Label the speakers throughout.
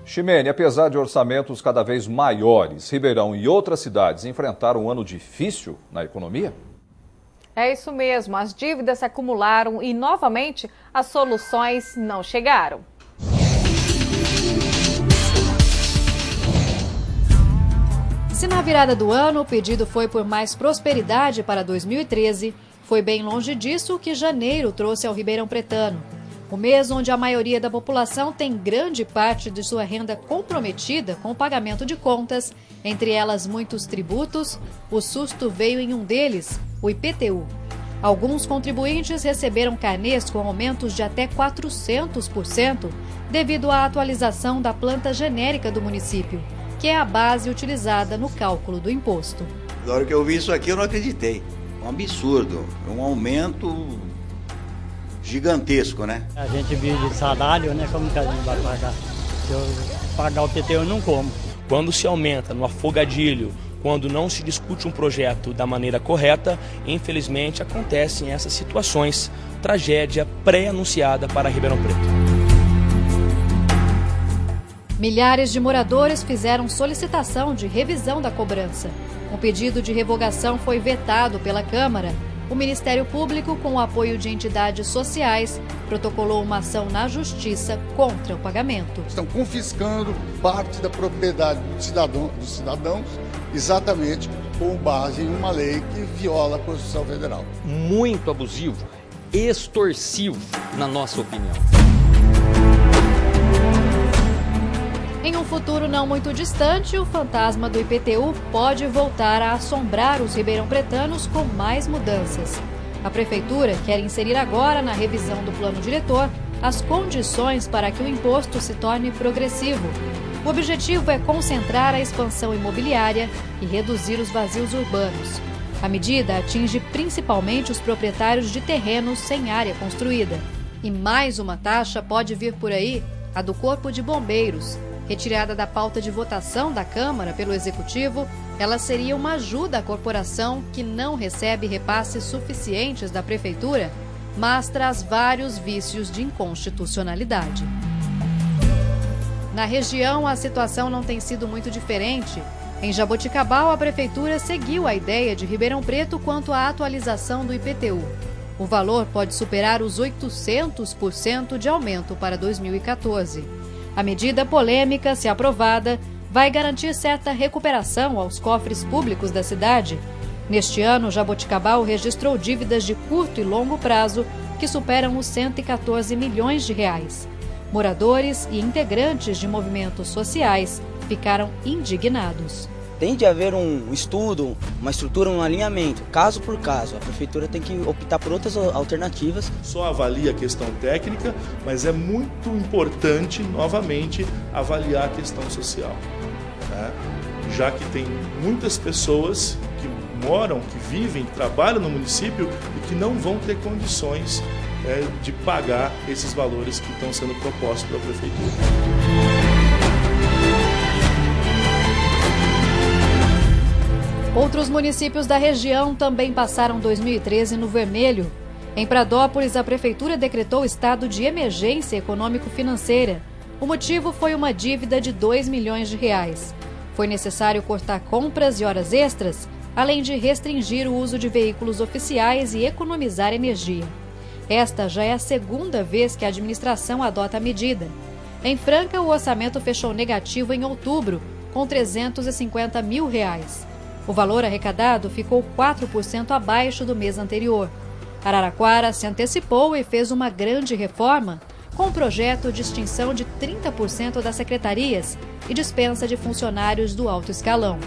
Speaker 1: Ximene, apesar de orçamentos cada vez maiores, Ribeirão e outras cidades enfrentaram um ano difícil na economia?
Speaker 2: É isso mesmo, as dívidas se acumularam e, novamente, as soluções não chegaram.
Speaker 3: Se na virada do ano o pedido foi por mais prosperidade para 2013, foi bem longe disso o que janeiro trouxe ao Ribeirão Pretano. O mês onde a maioria da população tem grande parte de sua renda comprometida com o pagamento de contas, entre elas muitos tributos, o susto veio em um deles, o IPTU. Alguns contribuintes receberam carnês com aumentos de até 400% devido à atualização da planta genérica do município, que é a base utilizada no cálculo do imposto.
Speaker 4: Na hora que eu vi isso aqui, eu não acreditei. Um absurdo, um aumento gigantesco, né?
Speaker 5: A gente vive de salário, né? Como que a gente vai pagar? Se eu pagar o PT, eu não como.
Speaker 6: Quando se aumenta no afogadilho, quando não se discute um projeto da maneira correta, infelizmente acontecem essas situações. Tragédia pré-anunciada para Ribeirão Preto.
Speaker 3: Milhares de moradores fizeram solicitação de revisão da cobrança. O pedido de revogação foi vetado pela Câmara. O Ministério Público, com o apoio de entidades sociais, protocolou uma ação na Justiça contra o pagamento.
Speaker 7: Estão confiscando parte da propriedade dos cidadãos, exatamente com base em uma lei que viola a Constituição Federal.
Speaker 8: Muito abusivo, extorsivo, na nossa opinião.
Speaker 3: Em um futuro não muito distante, o fantasma do IPTU pode voltar a assombrar os ribeirão-pretanos com mais mudanças. A Prefeitura quer inserir agora na revisão do plano diretor as condições para que o imposto se torne progressivo. O objetivo é concentrar a expansão imobiliária e reduzir os vazios urbanos. A medida atinge principalmente os proprietários de terrenos sem área construída. E mais uma taxa pode vir por aí, a do Corpo de Bombeiros. Retirada da pauta de votação da Câmara pelo Executivo, ela seria uma ajuda à corporação que não recebe repasses suficientes da Prefeitura, mas traz vários vícios de inconstitucionalidade. Na região, a situação não tem sido muito diferente. Em Jaboticabal, a Prefeitura seguiu a ideia de Ribeirão Preto quanto à atualização do IPTU. O valor pode superar os 800% de aumento para 2014. A medida polêmica, se aprovada, vai garantir certa recuperação aos cofres públicos da cidade. Neste ano, Jaboticabal registrou dívidas de curto e longo prazo que superam os 114 milhões de reais. Moradores e integrantes de movimentos sociais ficaram indignados.
Speaker 9: Tem de haver um estudo, uma estrutura, um alinhamento, caso por caso. A Prefeitura tem que optar por outras alternativas.
Speaker 10: Só avalia a questão técnica, mas é muito importante, novamente, avaliar a questão social. Né? Já que tem muitas pessoas que moram, que vivem, que trabalham no município e que não vão ter condições de pagar esses valores que estão sendo propostos pela Prefeitura.
Speaker 3: Outros municípios da região também passaram 2013 no vermelho. Em Pradópolis, a Prefeitura decretou estado de emergência econômico-financeira. O motivo foi uma dívida de 2 milhões de reais. Foi necessário cortar compras e horas extras, além de restringir o uso de veículos oficiais e economizar energia. Esta já é a segunda vez que a administração adota a medida. Em Franca, o orçamento fechou negativo em outubro, com 350 mil reais. O valor arrecadado ficou 4% abaixo do mês anterior. Araraquara se antecipou e fez uma grande reforma, com um projeto de extinção de 30% das secretarias e dispensa de funcionários do alto escalão.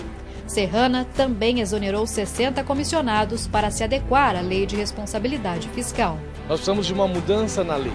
Speaker 3: Serrana também exonerou 60 comissionados para se adequar à lei de responsabilidade fiscal.
Speaker 11: Nós precisamos de uma mudança na lei.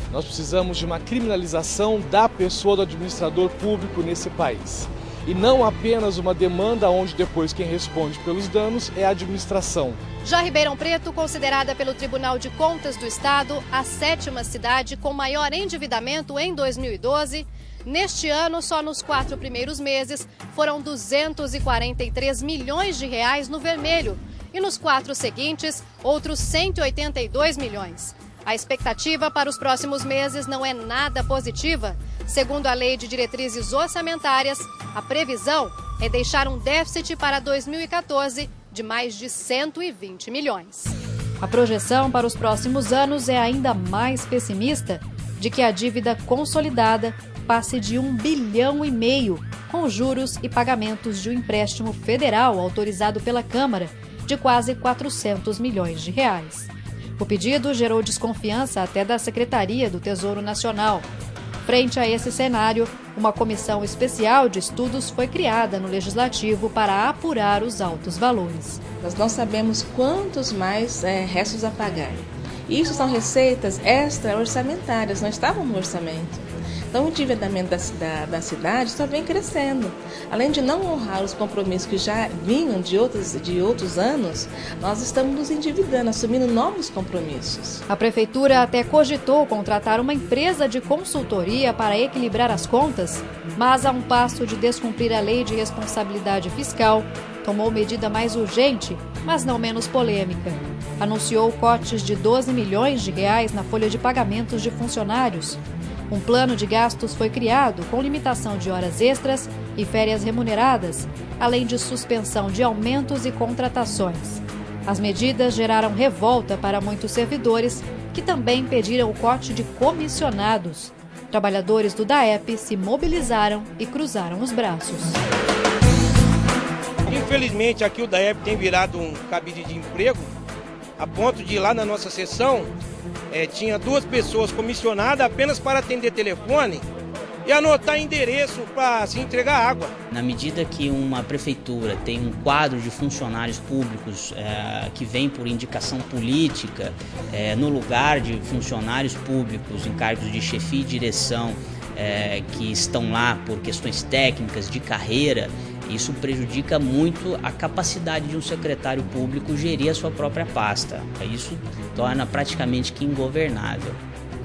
Speaker 11: Nós precisamos de uma criminalização da pessoa do administrador público nesse país. E não apenas uma demanda onde depois quem responde pelos danos é a administração.
Speaker 3: Já Ribeirão Preto, considerada pelo Tribunal de Contas do Estado a 7ª cidade com maior endividamento em 2012, neste ano, só nos 4 primeiros meses, foram 243 milhões de reais no vermelho e nos 4 seguintes, outros 182 milhões. A expectativa para os próximos meses não é nada positiva. Segundo a Lei de Diretrizes Orçamentárias, a previsão é deixar um déficit para 2014 de mais de 120 milhões. A projeção para os próximos anos é ainda mais pessimista, de que a dívida consolidada passe de 1,5 bilhão, com juros e pagamentos de um empréstimo federal autorizado pela Câmara de quase 400 milhões de reais. O pedido gerou desconfiança até da Secretaria do Tesouro Nacional. Frente a esse cenário, uma comissão especial de estudos foi criada no Legislativo para apurar os altos valores.
Speaker 12: Nós não sabemos quantos mais restos a pagar. Isso são receitas extra-orçamentárias, não estavam no orçamento. Então, o endividamento da cidade só vem crescendo. Além de não honrar os compromissos que já vinham de outros anos, nós estamos nos endividando, assumindo novos compromissos.
Speaker 3: A Prefeitura até cogitou contratar uma empresa de consultoria para equilibrar as contas, mas a um passo de descumprir a Lei de Responsabilidade Fiscal, tomou medida mais urgente, mas não menos polêmica. Anunciou cortes de 12 milhões de reais na folha de pagamentos de funcionários. Um plano de gastos foi criado com limitação de horas extras e férias remuneradas, além de suspensão de aumentos e contratações. As medidas geraram revolta para muitos servidores, que também pediram o corte de comissionados. Trabalhadores do DAEP se mobilizaram e cruzaram os braços.
Speaker 13: Infelizmente, aqui o DAEP tem virado um cabide de emprego, a ponto de lá na nossa seção tinha 2 pessoas comissionadas apenas para atender telefone e anotar endereço para se entregar água.
Speaker 14: Na medida que uma prefeitura tem um quadro de funcionários públicos que vem por indicação política, no lugar de funcionários públicos em cargos de chefia e direção que estão lá por questões técnicas de carreira, isso prejudica muito a capacidade de um secretário público gerir a sua própria pasta. Isso torna praticamente que ingovernável.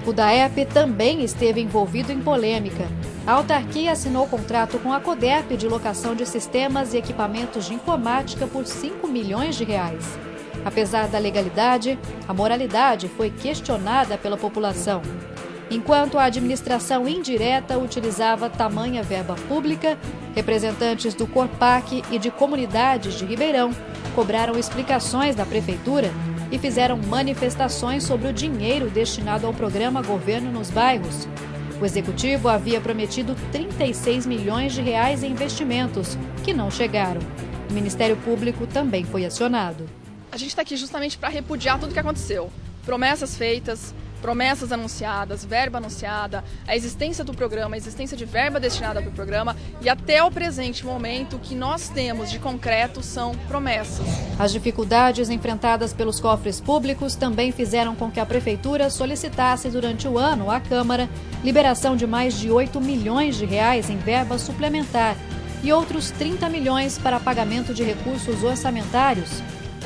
Speaker 3: O DAEP também esteve envolvido em polêmica. A autarquia assinou contrato com a CODERP de locação de sistemas e equipamentos de informática por 5 milhões de reais. Apesar da legalidade, a moralidade foi questionada pela população. Enquanto a administração indireta utilizava tamanha verba pública, representantes do Corpac e de comunidades de Ribeirão cobraram explicações da prefeitura e fizeram manifestações sobre o dinheiro destinado ao programa Governo nos Bairros. O executivo havia prometido 36 milhões de reais em investimentos, que não chegaram. O Ministério Público também foi acionado.
Speaker 15: A gente está aqui justamente para repudiar tudo o que aconteceu. Promessas feitas, promessas anunciadas, verba anunciada, a existência do programa, a existência de verba destinada para o programa e até o presente momento o que nós temos de concreto são promessas.
Speaker 3: As dificuldades enfrentadas pelos cofres públicos também fizeram com que a Prefeitura solicitasse durante o ano à Câmara liberação de mais de 8 milhões de reais em verba suplementar e outros 30 milhões para pagamento de recursos orçamentários.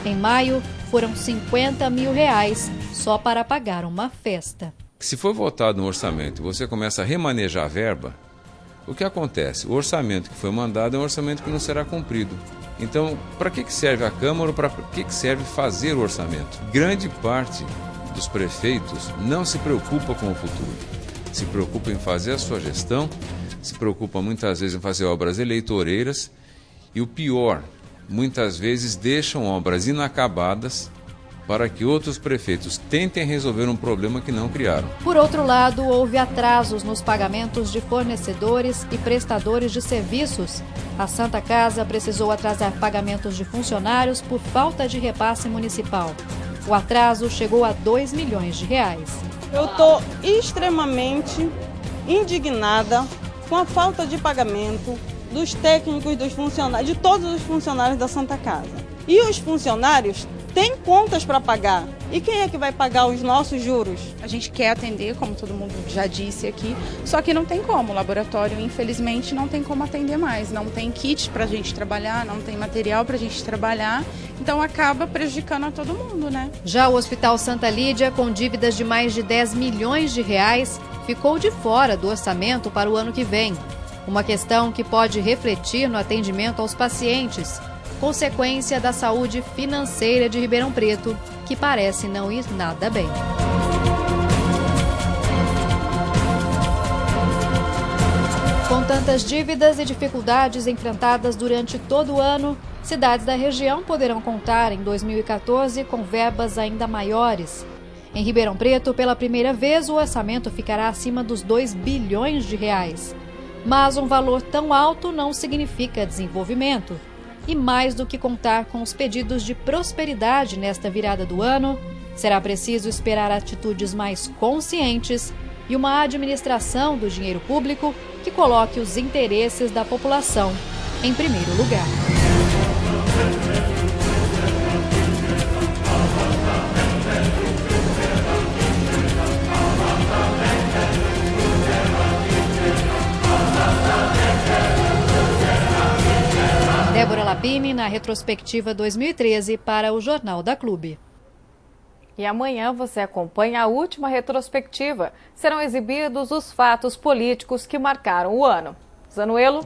Speaker 3: Em maio, foram 50 mil reais só para pagar uma festa.
Speaker 16: Se for votado no orçamento e você começa a remanejar a verba, o que acontece? O orçamento que foi mandado é um orçamento que não será cumprido. Então, para que serve a Câmara ou para que serve fazer o orçamento? Grande parte dos prefeitos não se preocupa com o futuro. Se preocupa em fazer a sua gestão, se preocupa muitas vezes em fazer obras eleitoreiras e o pior, muitas vezes deixam obras inacabadas para que outros prefeitos tentem resolver um problema que não criaram.
Speaker 3: Por outro lado, houve atrasos nos pagamentos de fornecedores e prestadores de serviços. A Santa Casa precisou atrasar pagamentos de funcionários por falta de repasse municipal. O atraso chegou a 2 milhões de reais.
Speaker 17: Eu estou extremamente indignada com a falta de pagamento dos técnicos, dos funcionários, de todos os funcionários da Santa Casa. E os funcionários têm contas para pagar. E quem é que vai pagar os nossos juros?
Speaker 18: A gente quer atender, como todo mundo já disse aqui, só que não tem como. O laboratório, infelizmente, não tem como atender mais. Não tem kit para a gente trabalhar, não tem material para a gente trabalhar. Então acaba prejudicando a todo mundo, né?
Speaker 3: Já o Hospital Santa Lídia, com dívidas de mais de 10 milhões de reais, ficou de fora do orçamento para o ano que vem. Uma questão que pode refletir no atendimento aos pacientes, consequência da saúde financeira de Ribeirão Preto, que parece não ir nada bem. Com tantas dívidas e dificuldades enfrentadas durante todo o ano, cidades da região poderão contar em 2014 com verbas ainda maiores. Em Ribeirão Preto, pela primeira vez, o orçamento ficará acima dos 2 bilhões de reais. Mas um valor tão alto não significa desenvolvimento. E mais do que contar com os pedidos de prosperidade nesta virada do ano, será preciso esperar atitudes mais conscientes e uma administração do dinheiro público que coloque os interesses da população em primeiro lugar. Débora Lapini, na retrospectiva 2013 para o Jornal da Clube.
Speaker 2: E amanhã você acompanha a última retrospectiva. Serão exibidos os fatos políticos que marcaram o ano. Zanuelo.